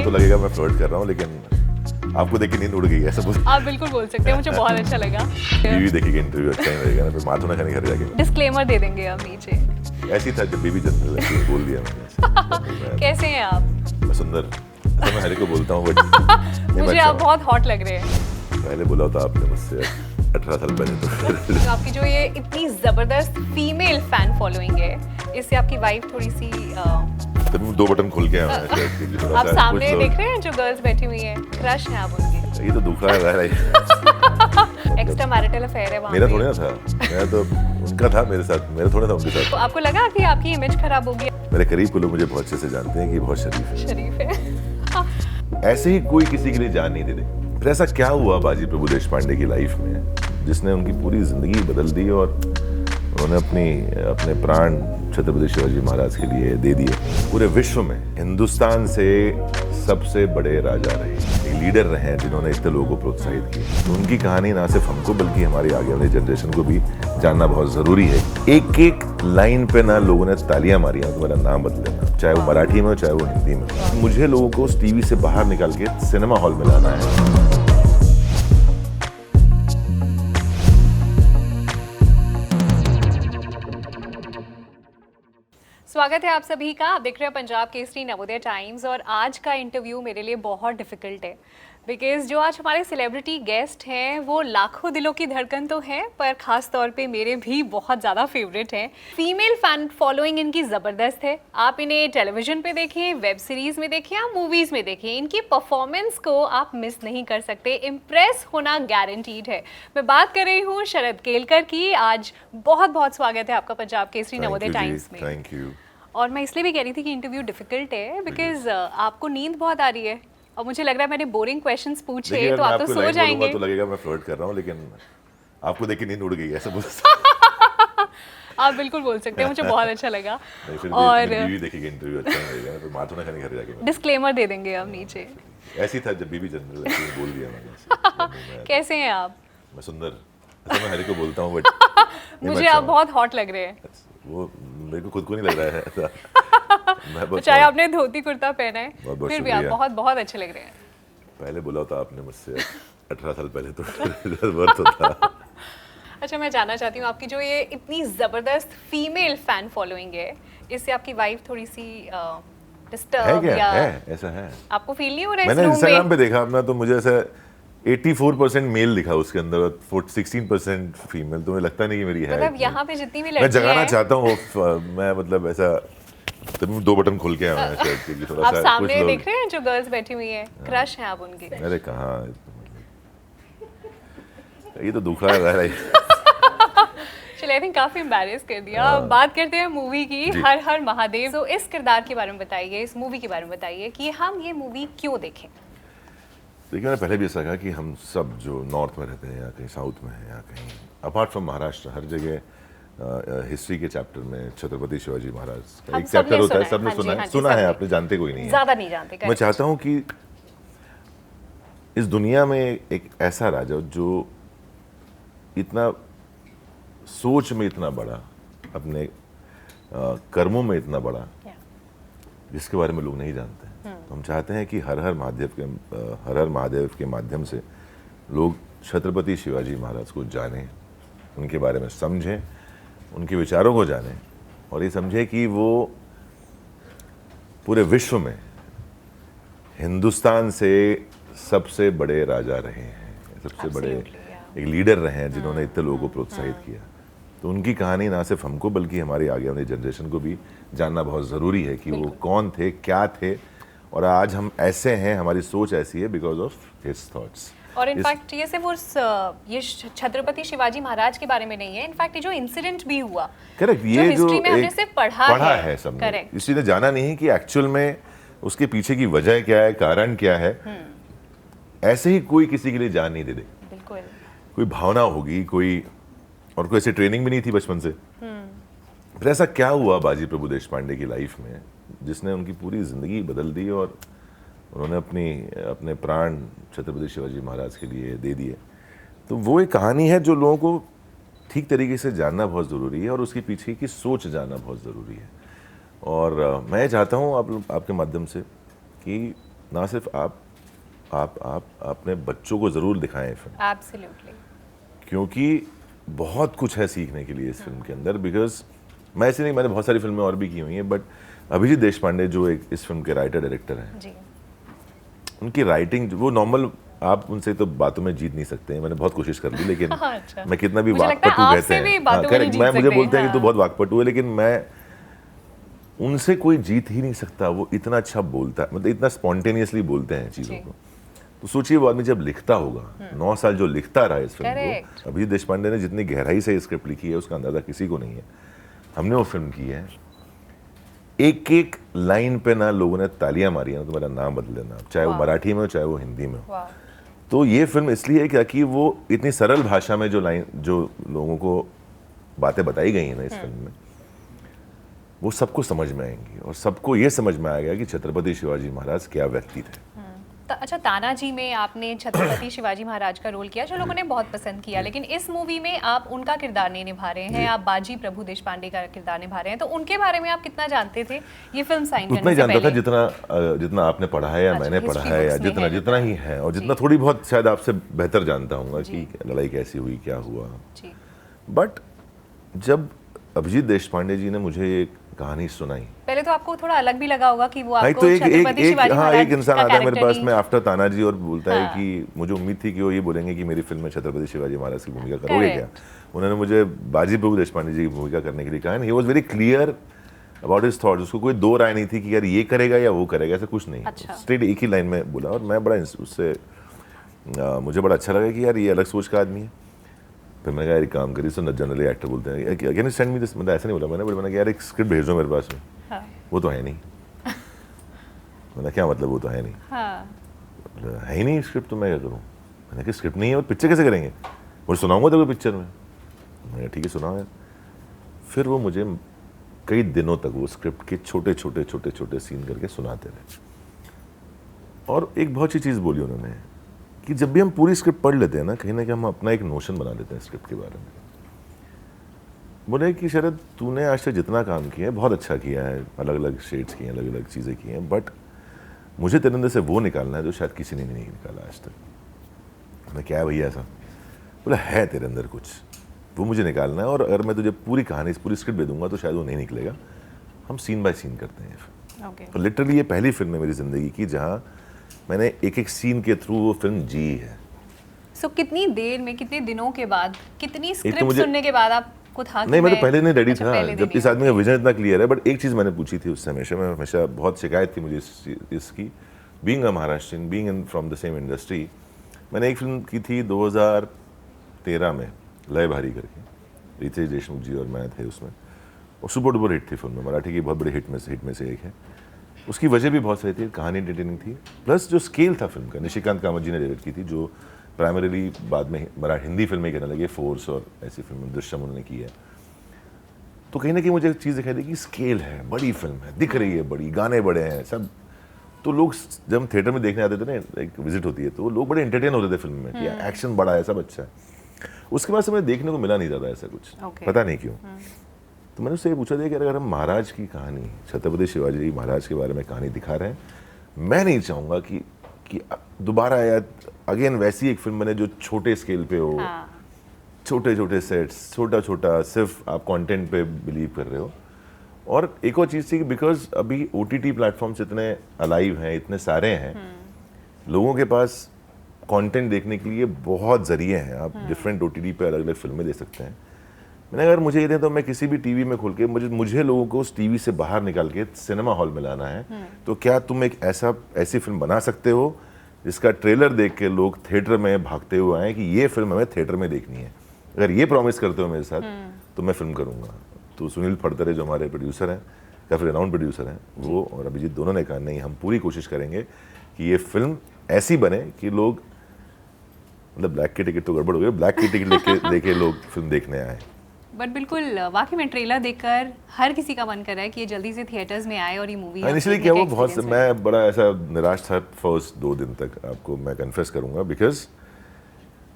तो लगेगा मैं फ्लर्ट कर रहा हूँ, लेकिन आपको देख के नींद उड़ गई ऐसा बोल। आप बिल्कुल बोल सकते हैं, मुझे बहुत अच्छा लगा। बीवी देखेगी इंटरव्यू, अच्छा नहीं लगेगा ना, फिर माथुना खाने घर जाके डिस्क्लेमर दे देंगे हम नीचे। ऐसी था जब बीवी जनरल ऐसे बोल दिया मैंने। कैसे हैं आप? मैं सुंदर, ऐसा मैं हर एक को बोलता हूँ बट मुझे आप बहुत हॉट लग रहे हैं। पहले बोला था आपने मुझसे 18 साल पहले तो आपकी जो ये इतनी जबरदस्त फीमेल फैन फॉलोइंग है, इससे आपकी वाइफ थोड़ी सी तभी 2 बटन खोल के आया हूं शायद, क्योंकि थोड़ा आप सा सामने कुछ देख रहे हैं जो गर्ल्स बैठी हुई हैं, क्रश है आप उनकी। ये तो दूसरा है एक्स्ट्रा मैरिटल अफेयर है वहाँ मेरा पे। थोड़ा ना था, मैं तो उनका था मेरे साथ, मेरा थोड़ा था उनके तो साथ। आपको लगा कि आपकी इमेज खराब होगी? मेरे करीब के लोग मुझे बहुत अच्छे से जानते हैं कि बहुत शरीफ है, शरीफ है। ऐसे ही कोई किसी के लिए जान नहीं देते। फिर ऐसा क्या हुआ बाजी प्रभु देशपांडे की लाइफ में जिसने उनकी पूरी जिंदगी बदल दी और उन्होंने अपने प्राण छत्रपति शिवाजी महाराज के लिए दे दिए। पूरे विश्व में हिंदुस्तान से सबसे बड़े राजा रहे, एक लीडर रहे हैं जिन्होंने इतने लोगों को प्रोत्साहित किया। तो उनकी कहानी ना सिर्फ हमको बल्कि हमारी आगे वाली जनरेशन को भी जानना बहुत जरूरी है। एक एक लाइन पे ना लोगों ने तालियां मारी हैं, तुम्हारा नाम बदलेना, चाहे वो मराठी में हो चाहे वो हिंदी में हो। मुझे लोगों को उस टीवी से बाहर निकाल के सिनेमा हॉल में लाना है। स्वागत है आप सभी का। आप देख रहे हैं पंजाब केसरी नवोदय टाइम्स और आज का इंटरव्यू मेरे लिए बहुत डिफिकल्ट है बिकॉज जो आज हमारे सेलिब्रिटी गेस्ट हैं वो लाखों दिलों की धड़कन तो है, पर खास तौर पे मेरे भी बहुत ज़्यादा फेवरेट हैं। फीमेल फैन फॉलोइंग इनकी ज़बरदस्त है। आप इन्हें टेलीविजन पे देखें, वेब सीरीज़ में देखें या मूवीज़ में देखें, इनकी परफॉर्मेंस को आप मिस नहीं कर सकते। इम्प्रेस होना गारंटीड है। मैं बात कर रही हूँ शरद केलकर की। आज बहुत बहुत स्वागत है आपका पंजाब केसरी नवोदय टाइम्स में। Thank you. और मैं इसलिए भी कह रही थी कि इंटरव्यू डिफिकल्ट है बिकॉज आपको नींद बहुत आ रही है और मुझे लग रहा है मैंने बोरिंग क्वेश्चंस पूछे तो आप तो सो जाएंगे। तो लगेगा मैं फ्लर्ट कर रहा हूँ, लेकिन आपको देख के नींद उड़ गई ऐसा बोल। आप बिल्कुल बोल सकते हैं, मुझे बहुत अच्छा लगा। और बीवी देखेगी इंटरव्यू, अच्छा नहीं लगेगा ना, फिर माथुना खाने घर जाके डिस्क्लेमर दे देंगे हम नीचे। ऐसी था जब बीवी जनरल ऐसे बोल दिया मैंने। कैसे हैं आप? मैं सुंदर, ऐसा मैं हर एक को बोलता हूँ बट मुझे आप बहुत हॉट लग रहे हैं। वो मेरे को खुद को नहीं लग रहा है ऐसा। चाहे आपने धोती कुर्ता पहना है फिर भी आप शुक्रिया। बहुत बहुत अच्छे लग रहे हैं। पहले बोला था आपने मुझसे 18 साल पहले तो वर्थ होता। अच्छा, मैं जानना चाहती हूँ आपकी जो ये इतनी ज़बरदस्त फीमेल फैन फॉलोइंग है, इससे आपकी वाइफ थोड़ी सी डिस्टर्ब है क्या? या है, ऐसा है। आपको फील नहीं हो रहा है मैंने इस रूम इंस्टाग्राम में? पे देखा अपना, तो मुझे ऐसा 84% मेल दिखा उसके अंदर और 16% फीमेल। तो मुझे लगता नहीं कि मेरी है। मतलब यहाँ पे जितनी भी मैं लड़कियां जगाना हैं, चाहता हूँ मैं मतलब ऐसा तभी 2 बटन खोल के आया हूं शायद, क्योंकि थोड़ा आप सा सामने कुछ देख रहे हैं जो गर्ल्स बैठी हुई हैं, क्रश हैं आप उनकी। अरे कहाँ, ये तो दूसरा है। चलिए, आई थिंक काफी एम्बैरेस कर दिया। बात करते हैं मूवी की, हर हर महादेव। तो इस किरदार के बारे में बताइए, इस मूवी के बारे में बताइए कि हम ये मूवी क्यों देखें। देखिए, मैंने पहले भी ऐसा कहा कि हम सब जो नॉर्थ में रहते हैं या कहीं साउथ में हैं या कहीं अपार्ट फ्रॉम महाराष्ट्र, हर जगह हिस्ट्री के चैप्टर में छत्रपति शिवाजी महाराज का एक चैप्टर होता है। सबने सुना है, आपने जानते कोई नहीं है, ज्यादा नहीं जानते। मैं चाहता हूं कि इस दुनिया में एक ऐसा राजा जो इतना सोच में इतना बड़ा, अपने कर्मों में इतना बड़ा, जिसके बारे में लोग नहीं जानते हैं। तो हम चाहते हैं कि हर हर महादेव के माध्यम से लोग छत्रपति शिवाजी महाराज को जानें, उनके बारे में समझें, उनके विचारों को जानें और ये समझें कि वो पूरे विश्व में हिंदुस्तान से सबसे बड़े राजा रहे हैं, सबसे बड़े एक लीडर रहे हैं जिन्होंने इतने लोगों को प्रोत्साहित किया। तो उनकी कहानी ना सिर्फ हमको बल्कि हमारी आगे वाली जनरेशन को भी जानना बहुत ज़रूरी है कि वो कौन थे, क्या थे, और आज हम ऐसे हैं, हमारी सोच ऐसी है बिकॉज ऑफ हिज थॉट्स। और इनफैक्ट ये सिर्फ ये छत्रपति शिवाजी महाराज के बारे में नहीं है, इनफैक्ट ये जो इंसिडेंट भी हुआ, करेक्ट, ये जो हिस्ट्री में हमने सिर्फ पढ़ा है सबने, इसी ने जाना नहीं कि एक्चुअल में उसके पीछे की वजह क्या है, कारण क्या है। ऐसे ही कोई किसी के लिए जान नहीं दे दे, बिल्कुल कोई भावना होगी, कोई और कोई ऐसी ट्रेनिंग भी नहीं थी बचपन से। फिर ऐसा क्या हुआ बाजी प्रभु देशपांडे की लाइफ में जिसने उनकी पूरी जिंदगी बदल दी और उन्होंने अपने प्राण छत्रपति शिवाजी महाराज के लिए दे दिए। तो वो एक कहानी है जो लोगों को ठीक तरीके से जानना बहुत ज़रूरी है और उसके पीछे की सोच जानना बहुत ज़रूरी है। और मैं चाहता हूँ आपके माध्यम से कि ना सिर्फ आप अपने बच्चों को ज़रूर दिखाएं फिल्म, एब्सोल्युटली, क्योंकि बहुत कुछ है सीखने के लिए इस फिल्म के अंदर। बिकॉज मैं ऐसे नहीं, मैंने बहुत सारी फिल्में और भी की हुई हैं, बट अभिजीत देशपांडे जो एक इस फिल्म के राइटर डायरेक्टर हैं, जी, उनकी राइटिंग वो नॉर्मल, आप उनसे तो बातों में जीत नहीं सकते हैं। मैंने बहुत कोशिश कर ली, लेकिन अच्छा। मैं कितना भी मुझे लगता है वाकपटू आपसे कहते भी हैं, बातों में नहीं correct, जीत मैं मुझे सकते, बोलते हैं कि तू हाँ। बहुत वाकपटू है, लेकिन मैं उनसे कोई जीत ही नहीं सकता। वो इतना अच्छा बोलता है, मतलब इतना स्पॉन्टेनियसली बोलते हैं चीज़ों जी। को। तो सोचिए वो आदमी जब लिखता होगा, 9 साल जो लिखता रहा इस फिल्म Correct. को, अभिजीत देशपांडे ने जितनी गहराई से स्क्रिप्ट लिखी है उसका अंदाजा किसी को नहीं है। हमने वो फिल्म की है, एक एक लाइन पे ना लोगों ने तालियां मारी हैं, तो मेरा नाम बदल देना, चाहे वो Wow. मराठी में हो चाहे वो हिंदी में हो। वाह, तो ये फिल्म इसलिए क्या कि वो इतनी सरल भाषा में जो लोगों को बातें बताई गई हैं ना इस फिल्म में, वो सबको समझ में आएंगी और सबको ये समझ में आएगा कि छत्रपति शिवाजी महाराज क्या व्यक्ति थे। अच्छा, तानाजी में आपने छत्रपति शिवाजी महाराज का रोल किया जो लोगों ने बहुत पसंद किया, लेकिन इस मूवी में आप उनका किरदार नहीं निभा रहे हैं, आप बाजी प्रभु देशपांडे का किरदार निभा रहे हैं। तो उनके बारे में आप कितना जानते थे ये फिल्म साइन उतना करने ही से जानता था पहले? जितना आपने पढ़ा है या अच्छा, मैंने history पढ़ा है या books में जितना है जितना ही है, और जितना थोड़ी बहुत शायद आपसे बेहतर जानता हूँ कि लड़ाई कैसी हुई, क्या हुआ। जी, बट जब अभिजीत देशपांडे जी ने मुझे ये कहानी सुनाई, पहले तो आपको थोड़ा अलग भी लगा होगा कि वो भाई आपको तो एक छत्रपति शिवाजी महाराज एक इंसान का आता है मेरे character पास नहीं- में आफ्टर तानाजी और बोलता है हाँ। कि मुझे उम्मीद थी कि वो ये बोलेंगे कि मेरी फिल्म में छत्रपति शिवाजी महाराज की भूमिका करोगे क्या। उन्होंने मुझे बाजी प्रभु देशपांडे जी की भूमिका करने के लिए कहा, he was very clear about his thoughts. उसको कोई दो राय नहीं थी कि यार ये करेगा या वो करेगा, ऐसा कुछ नहीं। अच्छा। स्ट्रेट एक ही लाइन में बोला और मैं बड़ा उससे मुझे बड़ा अच्छा लगा कि यार ये अलग सोच का आदमी है। फिर मैंने कहा यार एक काम करिए, सो जनरली एक्टर बोलते हैं can you send me this, मतलब ऐसा नहीं बोला मैंने, बट मैंने कहा यार एक स्क्रिप्ट भेज दो मेरे पास में। हाँ, वो तो है नहीं। मैंने क्या मतलब वो तो है नहीं, हाँ, है ही नहीं स्क्रिप्ट, तो मैं क्या करूँ। मैंने कहा स्क्रिप्ट नहीं है और पिक्चर कैसे करेंगे, मुझे सुनाऊंगा तो पिक्चर में। मैंने ठीक है सुनाओ यार। फिर वो मुझे कई दिनों तक वो स्क्रिप्ट के छोटे छोटे छोटे छोटे सीन करके सुनाते रहे। और एक बहुत सी चीज़ बोली उन्होंने कि जब भी हम पूरी स्क्रिप्ट पढ़ लेते हैं ना, कहीं ना कहीं हम अपना एक नोशन बना लेते हैं स्क्रिप्ट के बारे में। बोले कि शरद तूने आज तक जितना काम किया है बहुत अच्छा किया है, अलग अलग शेड्स किए हैं, अलग अलग चीज़ें की हैं, बट मुझे तेरे अंदर से वो निकालना है जो शायद किसी ने नहीं निकाला आज तक। मैं क्या है भैया ऐसा? बोला है तेरे अंदर कुछ, वो मुझे निकालना है, और अगर मैं तुझे पूरी कहानी पूरी स्क्रिप्ट दे दूंगा तो शायद वो नहीं निकलेगा। हम सीन बाय सीन करते हैं। ओके, तो लिटरली ये पहली फिल्म है मेरी ज़िंदगी की जहाँ मैंने एक एक सीन के थ्रू वो फिल्म जी है। सो कितनी देर में, कितने दिनों के बाद, कितनी तो स्क्रिप्ट मुझे- सुनने के बाद आपको था कि नहीं, मैं तो पहले नहीं रेडी अच्छा, था पहले जब देनी इस है। आदमी का विजन इतना क्लियर है। बट एक चीज़ मैंने पूछी थी उससे, हमेशा बहुत शिकायत थी मुझे इसकी, being a Maharashtrian, being in from the same industry. मैंने एक फिल्म की थी 2013 में, लय भारी करके, रितेश देशमुख जी और मैं थे उसमें, और सुपर डुपर हिट थी फिल्म, मराठी की बहुत बड़ी हिट में से एक है। उसकी वजह भी बहुत सही थी, कहानी एंटरटेनिंग थी, प्लस जो स्केल था फिल्म का, निशिकांत कामत जी ने डायरेक्ट की थी, जो प्राइमरीली बाद में हिंदी फिल्में कहने लगे, फोर्स और ऐसी फिल्म दृश्यम उन्होंने की है। तो कहीं ना कहीं मुझे एक चीज़ दिखाई दी कि स्केल है, बड़ी फिल्म है, दिख रही है बड़ी, गाने बड़े हैं सब। तो लोग जब हम थिएटर में देखने आते थे ना, एक विजिट होती है, तो लोग बड़े एंटरटेन होते थे फिल्म में कि एक्शन बड़ा है, सब अच्छा है। उसके बाद से मुझे देखने को मिला नहीं ज़्यादा ऐसा कुछ, Okay. पता नहीं क्यों। तो मैंने उससे ये पूछा था कि अगर हम महाराज की कहानी, छत्रपति शिवाजी महाराज के बारे में कहानी दिखा रहे हैं, मैं नहीं चाहूँगा कि दोबारा या अगेन वैसी एक फिल्म बने जो छोटे स्केल पे हो, हाँ, छोटे छोटे सेट्स, छोटा छोटा, सिर्फ आप कंटेंट पे बिलीव कर रहे हो। और एक और चीज़ थी कि बिकॉज अभी OTT प्लेटफॉर्म्स इतने अलाइव हैं, इतने सारे हैं, लोगों के पास कंटेंट देखने के लिए बहुत ज़रिए हैं। आप डिफरेंट OTT पे अलग अलग फिल्में दे सकते हैं। मैंने अगर मुझे ये दें तो मैं किसी भी टीवी में खोल के मुझे लोगों को उस टीवी से बाहर निकाल के सिनेमा हॉल में लाना है, तो क्या तुम एक ऐसी फिल्म बना सकते हो जिसका ट्रेलर देख के लोग थिएटर में भागते हुए आए कि ये फिल्म हमें थिएटर में देखनी है? अगर ये प्रॉमिस करते हो मेरे साथ तो मैं फिल्म करूँगा। तो सुनील फड़तरे जो हमारे प्रोड्यूसर हैं, काफ़ी रेनाउंड प्रोड्यूसर हैं, वो और अभिजीत दोनों ने कहा नहीं, हम पूरी कोशिश करेंगे कि ये फिल्म ऐसी बने कि लोग, मतलब ब्लैक की टिकट तो गड़बड़ हो गई, ब्लैक की टिकट लेके लोग फिल्म देखने आए। बट बिल्कुल वाकई में ट्रेलर देखकर हर किसी का मन कर रहा है कि ये जल्दी से थिएटर्स में आए और ये मूवी इनिशियली क्या हुआ, बहुत मैं बड़ा ऐसा निराश था फर्स्ट 2 दिन तक, आपको मैं कन्फेस करूंगा। बिकॉज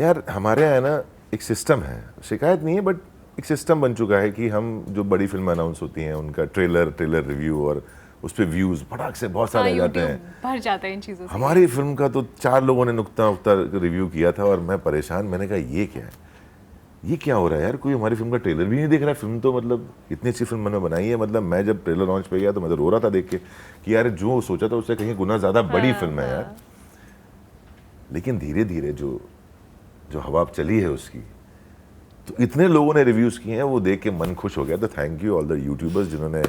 यार हमारे यहाँ है ना, एक सिस्टम है, शिकायत नहीं है बट एक सिस्टम बन चुका है कि हम जो बड़ी फिल्म अनाउंस होती हैं उनका ट्रेलर रिव्यू और उस पर व्यूज़ फटाक से बहुत सारे आ जाते हैं, भर जाता है इन चीज़ों से। हमारी फिल्म का तो 4 लोगों ने नुक्ता रिव्यू किया था और मैं परेशान, मैंने कहा ये क्या है, ये क्या हो रहा है यार, कोई हमारी फिल्म का ट्रेलर भी नहीं देख रहा है। फिल्म तो मतलब इतनी अच्छी फिल्म मैंने बनाई है, मतलब मैं जब ट्रेलर लॉन्च पे गया तो मैं तो रो रहा था देख के कि यार जो सोचा था उससे कहीं गुना ज़्यादा बड़ी फिल्म है यार। लेकिन धीरे धीरे जो हवा अब चली है उसकी, तो इतने लोगों ने रिव्यूज़ किए हैं, वो देख के मन खुश हो गया। तो thank you all the YouTubers जिन्होंने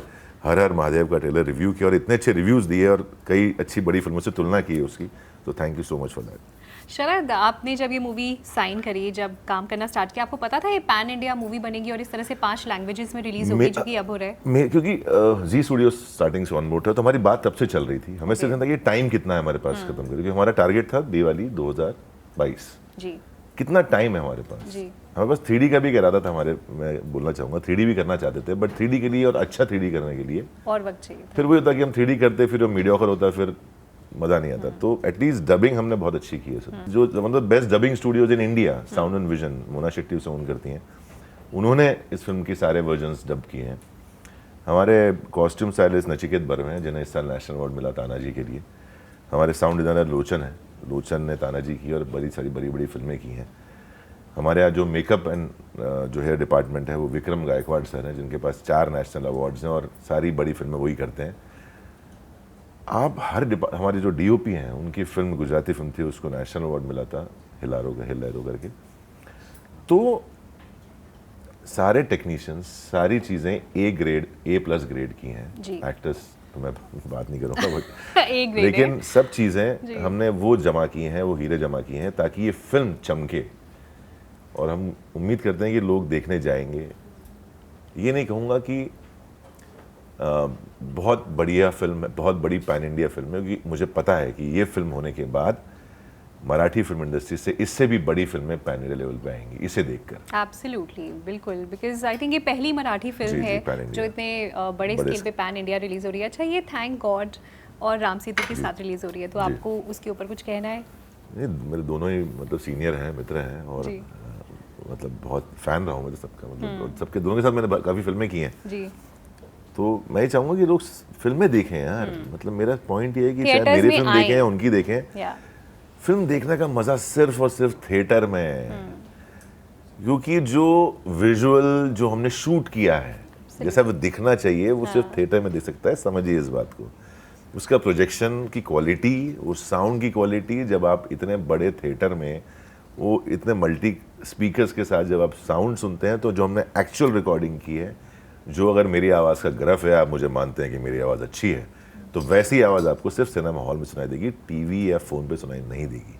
हर हर महादेव का ट्रेलर रिव्यू किया और इतने अच्छे रिव्यूज़ दिए और कई अच्छी बड़ी फिल्मों से तुलना की है उसकी, तो thank you so much for that. Sharad, आपने जब ये मूवी साइन करी, जब काम करना स्टार्ट किया, आपको पता था ये पैन इंडिया मूवी बनेगी और इस तरह से 5 लैंग्वेजेस में रिलीज होगी जो कि अब हो रहा है? क्योंकि जी स्टूडियो स्टार्टिंग से ऑन बोर्ड था, तो हमारी बात तब से चल रही थी। हमें सिर्फ था कि टाइम कितना है हमारे पास खत्म करके, क्योंकि हमारा टारगेट था दिवाली 2022। जी, कितना टाइम है हमारे पास जी। हमारे पास 3D का भी इरादा था हमारे, मैं बोलना चाहूँगा 3D भी करना चाहते थे, बट 3D के लिए और अच्छा 3D करने के लिए और वक्त चाहिए। फिर वही होता कि हम 3D करते फिर वो मीडियोकर होता, फिर मज़ा नहीं आता। तो एटलीस्ट डबिंग हमने बहुत अच्छी की है सर। जो मतलब best dubbing studios in India, sound and vision, Mona Shetty sound करती हैं, उन्होंने इस फिल्म के सारे वर्जन्स डब किए हैं। हमारे कॉस्ट्यूम स्टाइलिस्ट नचिकेत बर्वे हैं जिन्हें इस साल नेशनल अवार्ड मिला तानाजी के लिए। हमारे साउंड डिज़ाइनर लोचन है, लोचन ने तानाजी की और बड़ी बड़ी फिल्में की हैं। हमारे यहाँ जो मेकअप एंड जो हेयर डिपार्टमेंट है वो विक्रम गायकवाड़ सर हैं, जिनके पास 4 नेशनल अवार्ड्स हैं और सारी बड़ी फिल्में वही करते हैं। आप हमारे जो DOP हैं, उनकी फिल्म गुजराती फिल्म थी, उसको नेशनल अवार्ड मिला था, हिलारो करके। तो सारे टेक्नीशियंस, सारी चीज़ें A+ ग्रेड की हैं। एक्टर्स तो मैं बात नहीं करूँगा बट लेकिन सब चीज़ें हमने वो जमा की हैं, वो हीरे जमा किए हैं ताकि ये फिल्म चमके, और हम उम्मीद करते हैं कि लोग देखने जाएंगे। ये नहीं कहूँगा कि बहुत बढ़िया फिल्म है, बहुत बड़ी पैन इंडिया फिल्म है, क्योंकि मुझे पता है कि ये फिल्म होने के बाद मराठी फिल्म इंडस्ट्री से इससे भी बड़ी फिल्में पैन इंडिया लेवल पे आएंगी इसे देखकर। एब्सोल्युटली, बिल्कुल, बिकॉज आई थिंक ये पहली मराठी फिल्म है जो इतने बड़े स्केल पे पैन इंडिया रिलीज हो रही है। अच्छा, ये थैंक गॉड और राम सीतू के साथ रिलीज हो रही है, तो आपको उसके ऊपर कुछ कहना है? नहीं, मेरे दोनों ही मतलब सीनियर हैं, मित्र हैं, और मतलब बहुत फैन रहा हूँ मैं तो सबका, मतलब सबके दोनों के साथ मैंने काफ़ी फिल्में की हैं जी। तो मैं चाहूँगा कि लोग फिल्में देखें यार। मतलब मेरा पॉइंट ये है कि शायद मेरी फिल्म देखें या उनकी देखें, फिल्म देखने का मज़ा सिर्फ और सिर्फ थिएटर में है, क्योंकि जो विजुअल जो हमने शूट किया है जैसा वो दिखना चाहिए वो सिर्फ थिएटर में दिख सकता है। समझिए इस बात को, उसका प्रोजेक्शन की क्वालिटी, उस साउंड की क्वालिटी, जब आप इतने बड़े थिएटर में वो इतने मल्टी स्पीकर्स के साथ जब आप साउंड सुनते हैं, तो जो हमने एक्चुअल रिकॉर्डिंग की है, जो अगर मेरी आवाज़ का ग्रफ है, आप मुझे मानते हैं कि मेरी आवाज़ अच्छी है, तो वैसी आवाज़ आपको सिर्फ सिनेमा हॉल में सुनाई देगी, टीवी या फ़ोन पे सुनाई नहीं देगी।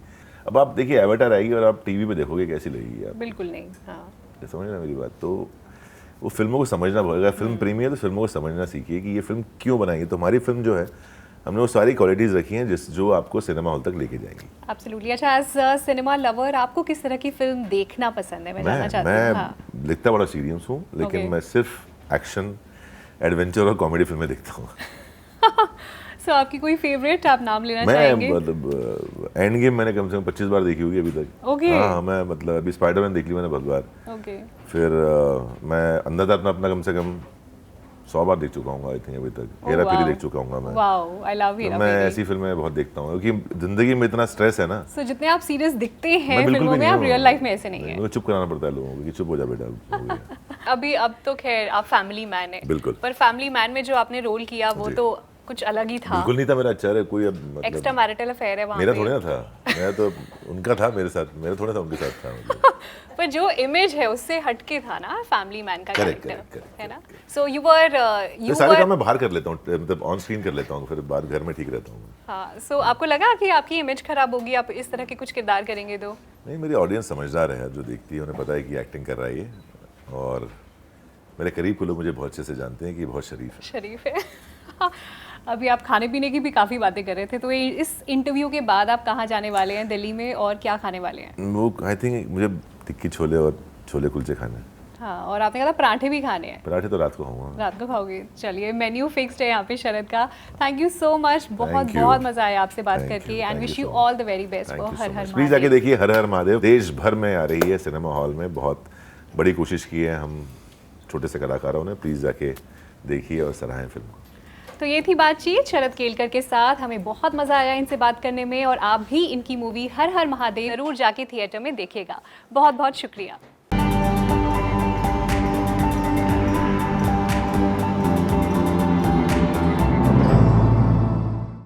अब आप देखिए एवेटार आएगी और आप टीवी पे देखोगे कैसी लगेगी आप? बिल्कुल नहीं। हाँ, समझ रहे मेरी बात? तो वो फिल्मों को समझना पड़ेगा। फिल्म प्रेमी है तो फिल्मों को समझना सीखिए कि ये फिल्म क्यों बनाई। तो हमारी फिल्म जो है, हमने वो सारी क्वालिटीज़ रखी हैं जो आपको सिनेमा हॉल तक लेके जाएंगी। एब्सोल्युटली। अच्छा, एज सिनेमा लवर आपको किस तरह की फिल्म देखना पसंद है? मैं जानना चाहती हूँ। मैं लिखता बड़ा सीरियस हूँ, लेकिन मैं सिर्फ एक्शन, एडवेंचर और कॉमेडी फिल्में देखता हूँ। सो आपकी कोई फेवरेट आप नाम लेना चाहेंगे? मैं मतलब एंड गेम मैंने कम से कम 25 बार देखी होगी अभी तक। हाँ, मैं मतलब अभी स्पाइडरमैन देख ली मैंने बहुत बार। फिर मैं अन्नदाता अपना कम से कम 100 बार देख चुका हूँ आई थिंक अभी तक। हेरा फेरी देख चुका हूँ मैं। वाओ, आई लव हेरा फेरी। मैं ऐसी फिल्में बहुत देखता हूँ क्योंकि जिंदगी में इतना स्ट्रेस है ना। सो जितने आप सीरियस दिखते हैं फिल्मों में, आप रियल लाइफ में ऐसे नहीं है। मुझे चुप कराना पड़ता है लोगों को कि चुप हो जा बेटा। अभी अब तो खैर आप फैमिली मैन है। बिल्कुल। पर फैमिली मैन में जो आपने रोल किया वो तो कुछ अलग ही था। बिल्कुल नहीं था मेरा। अच्छा है कोई, अब मतलब एक्स्ट्रा मैरिटल अफेयर है वहाँ मेरा थोड़ा ना था। मैं तो उनका था मेरे साथ, मेरा थोड़ा था उनके साथ था। पर जो इमेज है उससे हटके था ना फैमिली मैन का कैरेक्टर, है ना? सो यू वर सारे काम मैं बाहर कर लेता हूँ, मतलब ऑन स्क्रीन कर लेता हूँ, फिर बाहर घर में ठीक रहता हूँ। हाँ, सो आपको लगा कि आपकी इमेज खराब होगी आप इस तरह के कुछ किरदार करेंगे तो? नहीं, मेरी ऑडियंस समझदार है, जो देखती है उन्हें पता है कि एक्टिंग कर रहा है ये, और मेरे करीब के लोग मुझे बहुत अच्छे से जानते हैं कि बहुत शरीफ है। अभी आप खाने पीने की भी काफ़ी बातें कर रहे थे, तो इस इंटरव्यू के बाद आप कहाँ जाने वाले हैं दिल्ली में और क्या खाने वाले हैं? वो आई थिंक मुझे टिक्की छोले और छोले कुलचे खाने हैं। हाँ, और आपने कहा पराठे भी खाने हैं। पराठे तो रात को खाऊंगा। रात को खाओगे, चलिए मेन्यू फिक्स्ड है यहाँ पे शरद का। थैंक यू सो मच, बहुत Thank you. बहुत मजा आया आपसे बात Thank करके you, and thank wish you you so much. All the very best Thank for you so her her much. Please जाके महादेव। देखिए हर हर महादेव, देश भर में आ रही है सिनेमा हॉल में। बहुत बड़ी कोशिश की है हम छोटे से कलाकारों ने, प्लीज जाके देखिए और सराहें फिल्म को। तो ये थी बातचीत शरद केलकर के साथ। हमें बहुत मजा आया इनसे बात करने में और आप भी इनकी मूवी हर हर महादेव जरूर जाके थिएटर में देखिएगा। बहुत बहुत शुक्रिया।